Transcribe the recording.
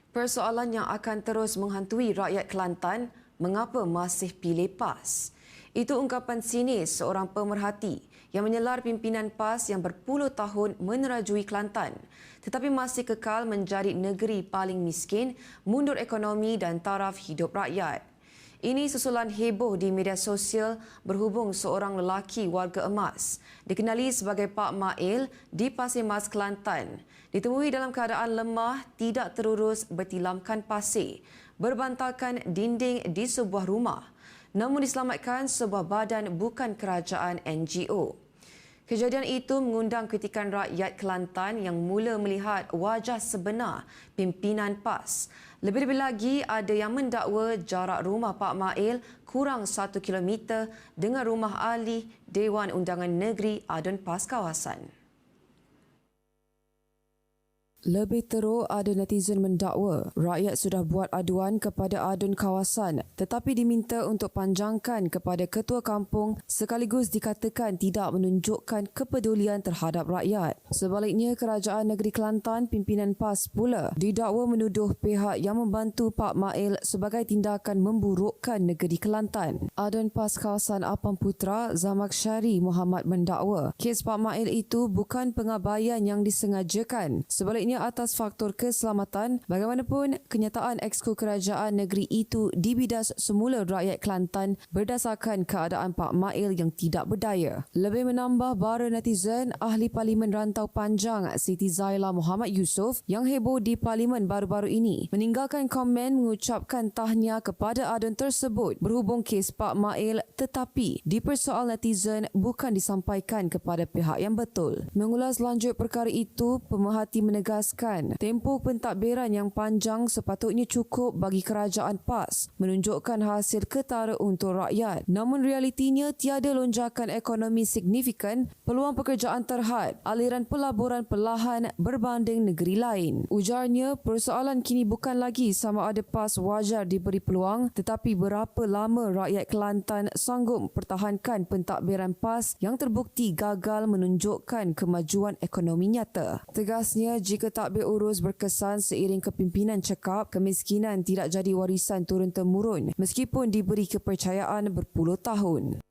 Persoalan yang akan terus menghantui rakyat Kelantan, mengapa masih pilih PAS? Itu ungkapan sinis seorang pemerhati yang menyelar pimpinan PAS yang berpuluh tahun menerajui Kelantan tetapi masih kekal menjadi negeri paling miskin, mundur ekonomi dan taraf hidup rakyat. Ini susulan heboh di media sosial berhubung seorang lelaki warga emas dikenali sebagai Pak Mail di Pasir Mas, Kelantan. Ditemui dalam keadaan lemah, tidak terurus, bertilamkan pasir, berbantalkan dinding di sebuah rumah. Namun diselamatkan sebuah badan bukan kerajaan NGO. Kejadian itu mengundang kritikan rakyat Kelantan yang mula melihat wajah sebenar pimpinan PAS. Lebih-lebih lagi, ada yang mendakwa jarak rumah Pak Mail kurang 1 kilometer dengan rumah ahli Dewan Undangan Negeri Adun PAS kawasan. Lebih teruk, ada netizen mendakwa rakyat sudah buat aduan kepada adun kawasan tetapi diminta untuk panjangkan kepada ketua kampung sekaligus dikatakan tidak menunjukkan kepedulian terhadap rakyat. Sebaliknya, Kerajaan Negeri Kelantan pimpinan PAS pula didakwa menuduh pihak yang membantu Pak Mail sebagai tindakan memburukkan negeri Kelantan. Adun PAS kawasan Apam Putra, Zamaksyari Muhammad mendakwa kes Pak Mail itu bukan pengabaian yang disengajakan. Sebaliknya, atas faktor keselamatan, bagaimanapun kenyataan Exco Kerajaan Negeri itu dibidas semula rakyat Kelantan berdasarkan keadaan Pak Mail yang tidak berdaya. Lebih menambah bara netizen, Ahli Parlimen Rantau Panjang Siti Zaila Muhammad Yusof yang heboh di Parlimen baru-baru ini meninggalkan komen mengucapkan tahniah kepada adun tersebut berhubung kes Pak Mail tetapi dipersoal netizen bukan disampaikan kepada pihak yang betul. Mengulas lanjut perkara itu, pemerhati menegaskan tempoh pentadbiran yang panjang sepatutnya cukup bagi kerajaan PAS menunjukkan hasil ketara untuk rakyat. Namun realitinya tiada lonjakan ekonomi signifikan, peluang pekerjaan terhad, aliran pelaburan perlahan berbanding negeri lain. Ujarnya, persoalan kini bukan lagi sama ada PAS wajar diberi peluang tetapi berapa lama rakyat Kelantan sanggup pertahankan pentadbiran PAS yang terbukti gagal menunjukkan kemajuan ekonomi nyata. Tegasnya, jika tadbir urus berkesan seiring kepimpinan cekap, kemiskinan tidak jadi warisan turun-temurun meskipun diberi kepercayaan berpuluh tahun.